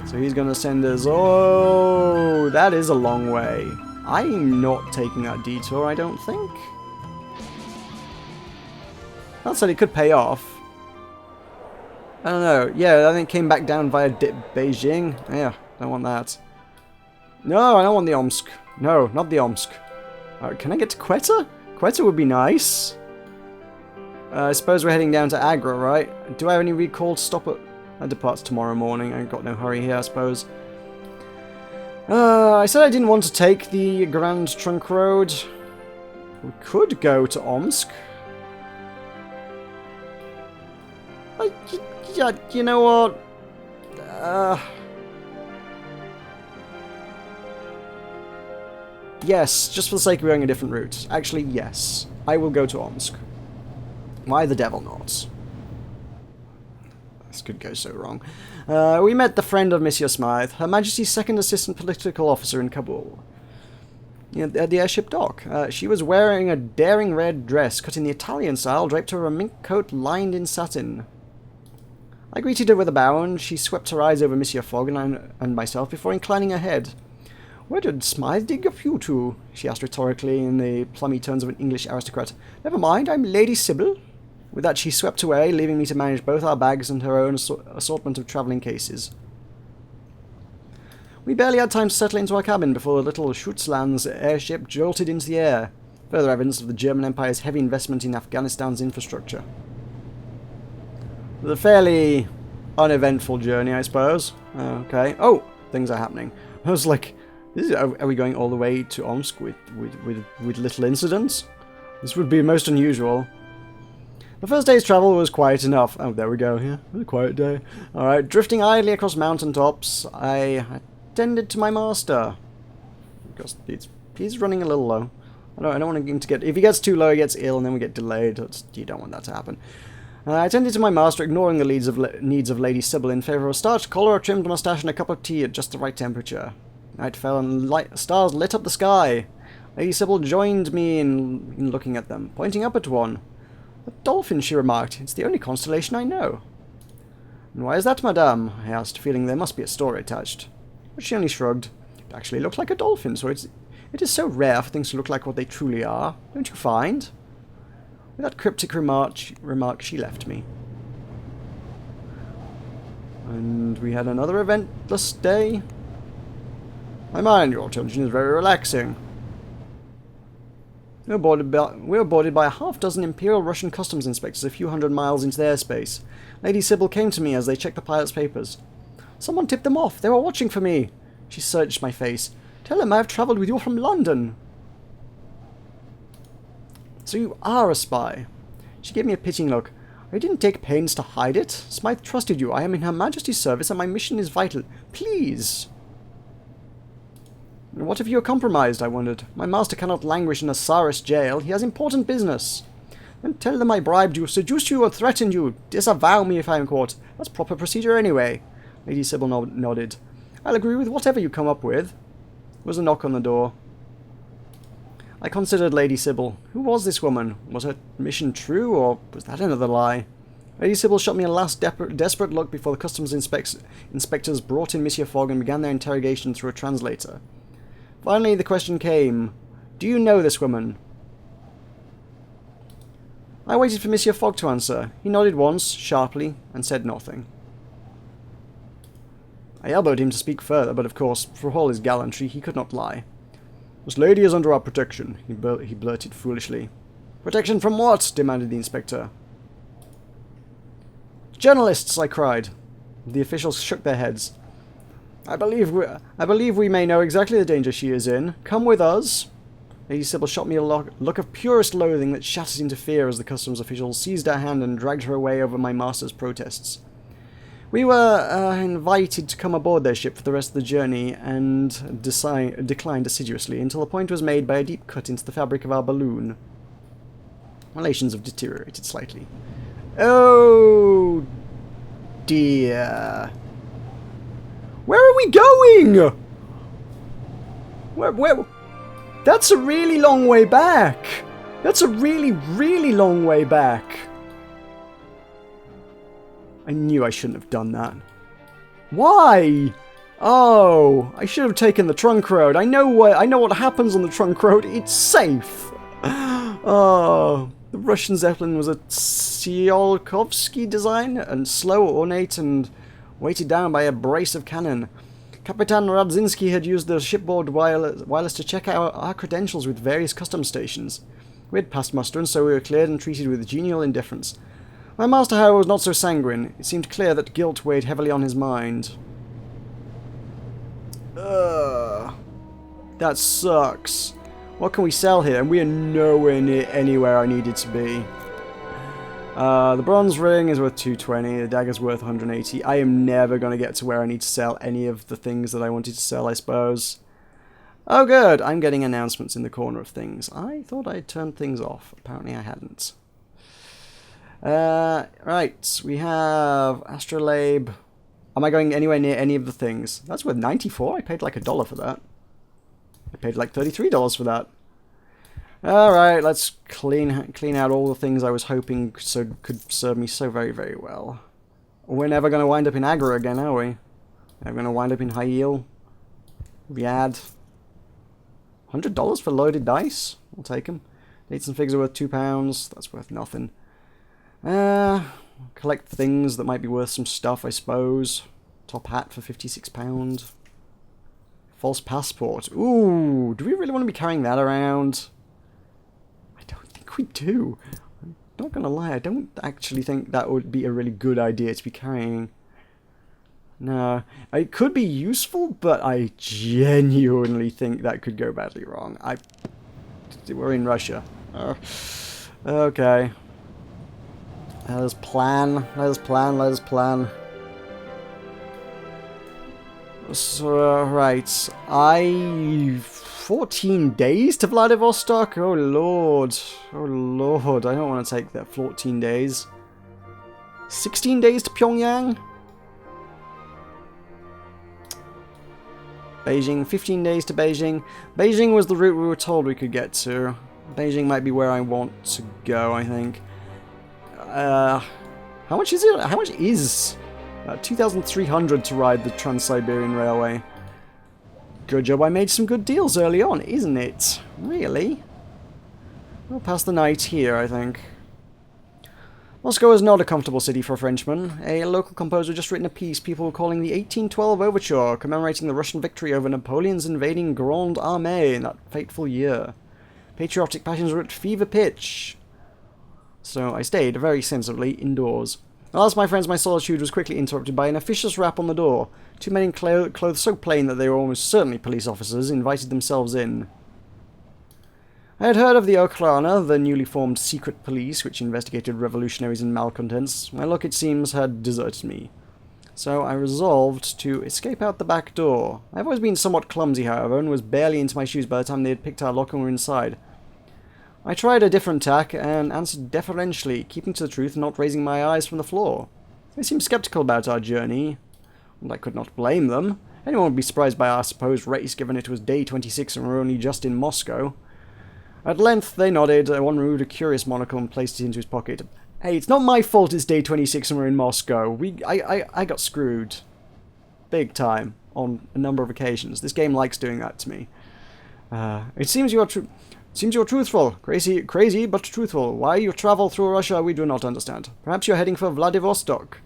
So he's going to send us... Oh, that is a long way. I'm not taking that detour, I don't think. That said, it could pay off. I don't know. Yeah, I think it came back down via Beijing. Yeah, don't want that. No, I don't want the Omsk. No, not the Omsk. Can I get to Quetta? Quetta would be nice. I suppose we're heading down to Agra, right? Do I have any recalled stop at... That departs tomorrow morning. I've got no hurry here, I suppose. I said I didn't want to take the Grand Trunk Road. We could go to Omsk. Yeah, you know what? Yes, just for the sake of going a different route. Actually, yes. I will go to Omsk. Why the devil not? This could go so wrong. We met the friend of Monsieur Smythe, Her Majesty's second assistant political officer in Kabul. At the airship dock. She was wearing a daring red dress cut in the Italian style, draped over a mink coat lined in satin. I greeted her with a bow, and she swept her eyes over Monsieur Fogg and myself before inclining her head. "Where did Smythe dig up you to?" she asked rhetorically in the plummy tones of an English aristocrat. "Never mind, I'm Lady Sybil." With that, she swept away, leaving me to manage both our bags and her own assortment of travelling cases. We barely had time to settle into our cabin before the little Schutzlands airship jolted into the air, further evidence of the German Empire's heavy investment in Afghanistan's infrastructure. It was a fairly uneventful journey, I suppose. Okay. Oh, things are happening. I was like, are we going all the way to Omsk with little incidents? This would be most unusual. The first day's travel was quiet enough. Oh, there we go. Yeah, it was a quiet day. Alright, drifting idly across mountaintops, I attended to my master. Because he's running a little low. I don't want him to get... If he gets too low, he gets ill, and then we get delayed. You don't want that to happen. I attended to my master, ignoring the needs of Lady Sybil in favour of a starched collar, a trimmed moustache, and a cup of tea at just the right temperature. Night fell, and stars lit up the sky. Lady Sybil joined me in looking at them, pointing up at one. "A dolphin," she remarked. "It's the only constellation I know." "And why is that, madame?" I asked, feeling there must be a story attached. But she only shrugged. "It actually looked like a dolphin, so it is so rare for things to look like what they truly are, don't you find?" With that cryptic remark, she left me. And we had another eventless day. I mind your attention is very relaxing. We were boarded by a half-dozen Imperial Russian customs inspectors a few hundred miles into their airspace. Lady Sybil came to me as they checked the pilot's papers. "Someone tipped them off. They were watching for me." She searched my face. "Tell them I have travelled with you from London." "So you are a spy." She gave me a pitying look. "I didn't take pains to hide it. Smythe trusted you. I am in Her Majesty's service and my mission is vital. Please." "What if you are compromised?" I wondered. "My master cannot languish in a Tsarist jail. He has important business." "Then tell them I bribed you, seduced you, or threatened you. Disavow me if I am caught. That's proper procedure anyway." Lady Sybil nodded. "I'll agree with whatever you come up with." There was a knock on the door. I considered Lady Sybil. Who was this woman? Was her mission true, or was that another lie? Lady Sybil shot me a last desperate look before the customs inspectors brought in Monsieur Fogg and began their interrogation through a translator. Finally, the question came. "Do you know this woman?" I waited for Monsieur Fogg to answer. He nodded once, sharply, and said nothing. I elbowed him to speak further, but of course, for all his gallantry, he could not lie. "This lady is under our protection," he blurted foolishly. "Protection from what?" demanded the inspector. "Journalists!" I cried. The officials shook their heads. I believe we may know exactly the danger she is in. Come with us." Lady Sybil shot me a look of purest loathing that shattered into fear as the customs officials seized her hand and dragged her away over my master's protests. We were invited to come aboard their ship for the rest of the journey and declined assiduously until a point was made by a deep cut into the fabric of our balloon. Relations have deteriorated slightly. Oh dear. Where are we going? Where? That's a really long way back. That's a really, really long way back. I knew I shouldn't have done that. Why? Oh, I should have taken the trunk road. I know what happens on the trunk road. It's safe. Oh, the Russian Zeppelin was a Tsiolkovsky design and slow, ornate, and weighted down by a brace of cannon. Kapitan Radzinski had used the shipboard wireless to check out our credentials with various customs stations. We had passed muster, and so we were cleared and treated with genial indifference. My master, however, was not so sanguine. It seemed clear that guilt weighed heavily on his mind. Ugh. That sucks. What can we sell here? And we are nowhere near anywhere I needed to be. The bronze ring is worth 220, the dagger's worth 180. I am never going to get to where I need to sell any of the things that I wanted to sell, I suppose. Oh good, I'm getting announcements in the corner of things. I thought I'd turned things off. Apparently I hadn't. Right, we have Astrolabe. Am I going anywhere near any of the things? That's worth 94. I paid like $1 for that. I paid like $33 for that. Alright, let's clean out all the things I was hoping could serve me so very, very well. We're never going to wind up in aggro again, are we? We're going to wind up in high yield. We add $100 for loaded dice. I'll take them. Dates and figs are worth £2. That's worth nothing. Collect things that might be worth some stuff, I suppose. Top hat for £56. False passport. Ooh, do we really want to be carrying that around? I don't think we do. I'm not going to lie, I don't actually think that would be a really good idea to be carrying. No, it could be useful, but I genuinely think that could go badly wrong. We're in Russia. Okay. Let us plan. So, right. 14 days to Vladivostok? Oh lord. Oh lord. I don't want to take that 14 days. 16 days to Pyongyang? Beijing. 15 days to Beijing. Beijing was the route we were told we could get to. Beijing might be where I want to go, I think. How much is it? How much is 2,300 to ride the Trans-Siberian Railway? Good job I made some good deals early on, isn't it? Really? We'll pass the night here, I think. Moscow is not a comfortable city for a Frenchman. A local composer just written a piece people were calling the 1812 Overture, commemorating the Russian victory over Napoleon's invading Grande Armée in that fateful year. Patriotic passions were at fever pitch. So I stayed, very sensibly, indoors. Alas, my friends, my solitude was quickly interrupted by an officious rap on the door. Two men in clothes so plain that they were almost certainly police officers invited themselves in. I had heard of the Okhrana, the newly formed secret police which investigated revolutionaries and malcontents. My luck, it seems, had deserted me. So I resolved to escape out the back door. I've always been somewhat clumsy, however, and was barely into my shoes by the time they had picked our lock and were inside. I tried a different tack and answered deferentially, keeping to the truth and not raising my eyes from the floor. They seemed skeptical about our journey, and I could not blame them. Anyone would be surprised by our supposed race, given it was day 26 and we were only just in Moscow. At length they nodded, one removed a curious monocle and placed it into his pocket. Hey, it's not my fault it's day 26 and we're in Moscow. I got screwed. Big time, on a number of occasions. This game likes doing that to me. It seems you are truthful. Crazy, but truthful. Why you travel through Russia, we do not understand. Perhaps you're heading for Vladivostok.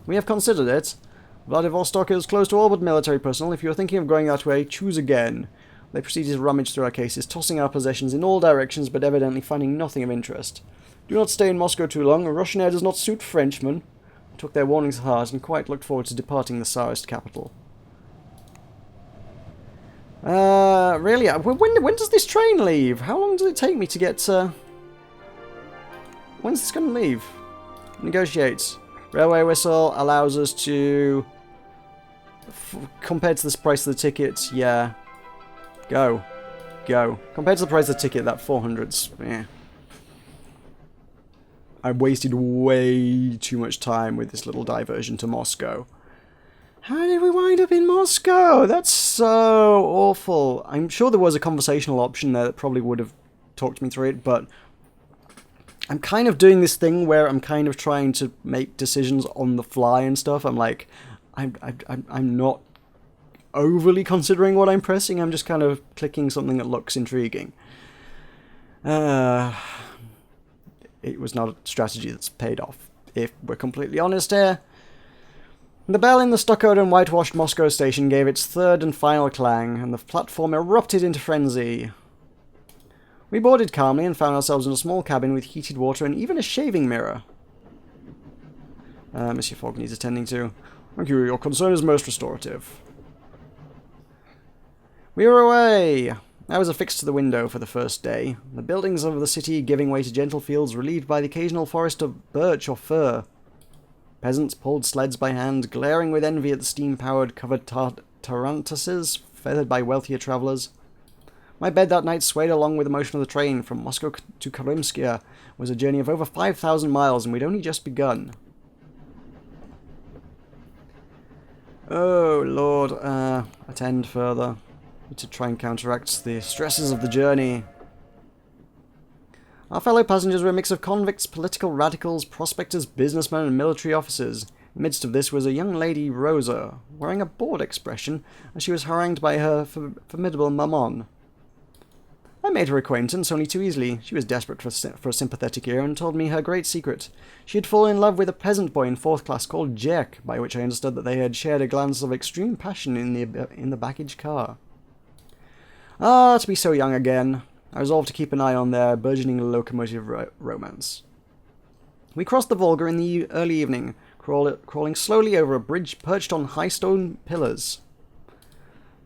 We have considered it. Vladivostok is close to all but military personnel. If you're thinking of going that way, choose again. They proceeded to rummage through our cases, tossing our possessions in all directions, but evidently finding nothing of interest. Do not stay in Moscow too long. Russian air does not suit Frenchmen. I took their warnings to heart and quite looked forward to departing the Tsarist capital. Really? When does this train leave? How long does it take me to get to... When's this going to leave? Negotiate. Railway whistle allows us to... Compared to the price of the ticket, yeah. Go. Compared to the price of the ticket, that 400's... Yeah. I wasted way too much time with this little diversion to Moscow. How did we wind up in Moscow? That's so awful. I'm sure there was a conversational option there that probably would have talked me through it, but I'm kind of doing this thing where I'm kind of trying to make decisions on the fly and stuff. I'm like, I'm not overly considering what I'm pressing. I'm just kind of clicking something that looks intriguing. It was not a strategy that's paid off, if we're completely honest here. The bell in the stuccoed and whitewashed Moscow station gave its third and final clang, and the platform erupted into frenzy. We boarded calmly and found ourselves in a small cabin with heated water and even a shaving mirror. Monsieur Fogg needs attending to. Thank you, your concern is most restorative. We were away! I was affixed to the window for the first day, the buildings of the city giving way to gentle fields relieved by the occasional forest of birch or fir. Peasants pulled sleds by hand, glaring with envy at the steam-powered covered tarantuses feathered by wealthier travellers. My bed that night swayed along with the motion of the train. From Moscow to Karimskia was a journey of over 5,000 miles, and we'd only just begun. Oh, Lord. Attend further. To try and counteract the stresses of the journey. Our fellow passengers were a mix of convicts, political radicals, prospectors, businessmen, and military officers. In the midst of this was a young lady, Rosa, wearing a bored expression as she was harangued by her formidable maman. I made her acquaintance only too easily. She was desperate for a sympathetic ear and told me her great secret. She had fallen in love with a peasant boy in 4th class called Jack, by which I understood that they had shared a glance of extreme passion in the baggage car. Ah, to be so young again. I resolved to keep an eye on their burgeoning locomotive romance. We crossed the Volga in the early evening, crawling slowly over a bridge perched on high stone pillars.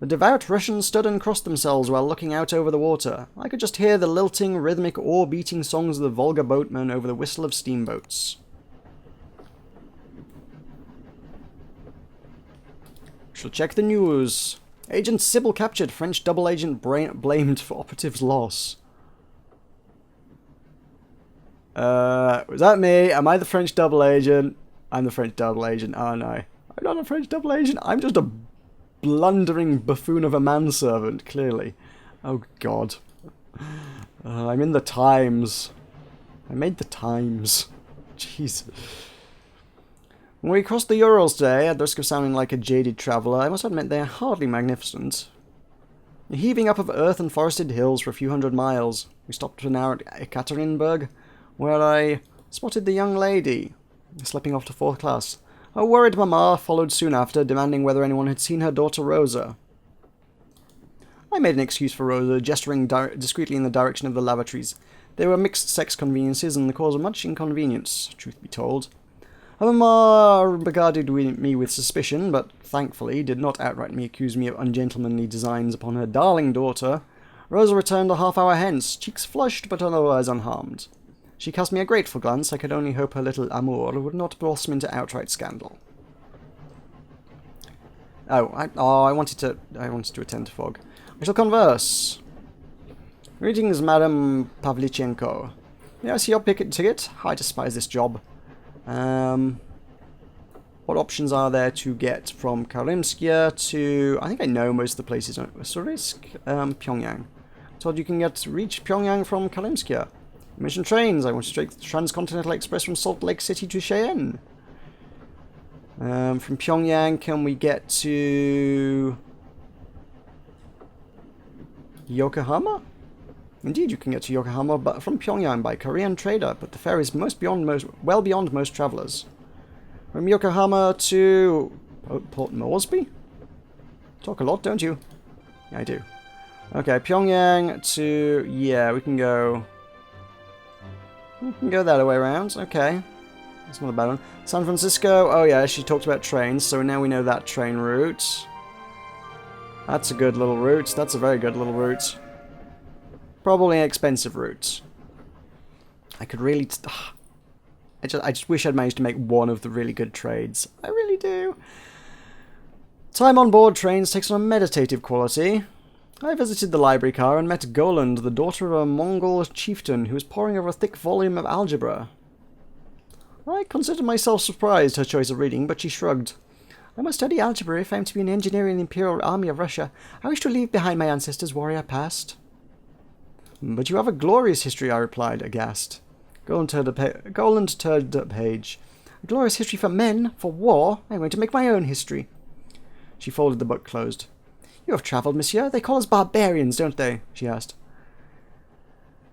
The devout Russians stood and crossed themselves while looking out over the water. I could just hear the lilting, rhythmic, oar-beating songs of the Volga boatmen over the whistle of steamboats. Shall check the news. Agent Sybil captured. French double agent blamed for operative's loss. Was that me? Am I the French double agent? I'm the French double agent, aren't I? I'm not a French double agent. I'm just a blundering buffoon of a manservant, clearly. Oh, God. I'm in the Times. I made the Times. Jeez. When we crossed the Urals today, at the risk of sounding like a jaded traveller, I must admit they are hardly magnificent. The heaving up of earth and forested hills for a few hundred miles. We stopped for an hour at Ekaterinburg, where I spotted the young lady, slipping off to 4th class. Her worried mamma followed soon after, demanding whether anyone had seen her daughter Rosa. I made an excuse for Rosa, gesturing discreetly in the direction of the lavatories. They were mixed-sex conveniences, and the cause of much inconvenience, truth be told. Her mamma regarded me with suspicion, but thankfully did not outrightly accuse me of ungentlemanly designs upon her darling daughter. Rosa returned a half-hour hence, cheeks flushed but otherwise unharmed. She cast me a grateful glance. I could only hope her little amour would not blossom into outright scandal. I wanted to attend to Fogg. I shall converse. Greetings, Madame Pavlichenko. May I see your ticket? I despise this job. What options are there to get from Karimskia to... I think I know most of the places. Sursk, Pyongyang. Told you can reach Pyongyang from Karimskia. You mentioned trains. I want to take the Transcontinental Express from Salt Lake City to Cheyenne. From Pyongyang, can we get to... Yokohama? Indeed, you can get to Yokohama from Pyongyang by Korean trader, but the fare is well beyond most travellers. From Yokohama to Port Moresby? Talk a lot, don't you? Yeah, I do. Okay, Pyongyang to... Yeah, we can go... We can go that way around. Okay. That's not a bad one. San Francisco. Oh yeah, she talked about trains, so now we know that train route. That's a good little route. That's a very good little route. Probably an expensive route. I could really... I just wish I'd managed to make one of the really good trades. I really do. Time on board trains takes on a meditative quality. I visited the library car and met Goland, the daughter of a Mongol chieftain who was poring over a thick volume of algebra. I considered myself surprised her choice of reading, but she shrugged. I must study algebra if I am to be an engineer in the Imperial Army of Russia. I wish to leave behind my ancestors' warrior past. But you have a glorious history, I replied, aghast. Goland turned a page. A glorious history for men, for war. I'm going to make my own history. She folded the book closed. You have travelled, monsieur? They call us barbarians, don't they? She asked.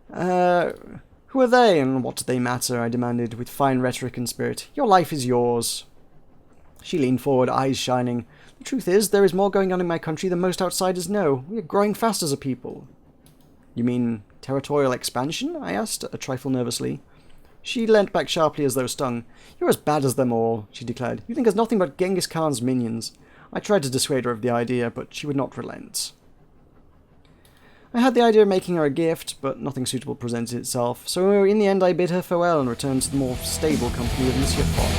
Who are they, and what do they matter? I demanded, with fine rhetoric and spirit. Your life is yours. She leaned forward, eyes shining. The truth is, there is more going on in my country than most outsiders know. We are growing fast as a people. You mean territorial expansion? I asked, a trifle nervously. She leant back sharply as though stung. You're as bad as them all, she declared. You think us nothing but Genghis Khan's minions. I tried to dissuade her of the idea, but she would not relent. I had the idea of making her a gift, but nothing suitable presented itself, so in the end I bid her farewell and returned to the more stable company of Monsieur Fogg.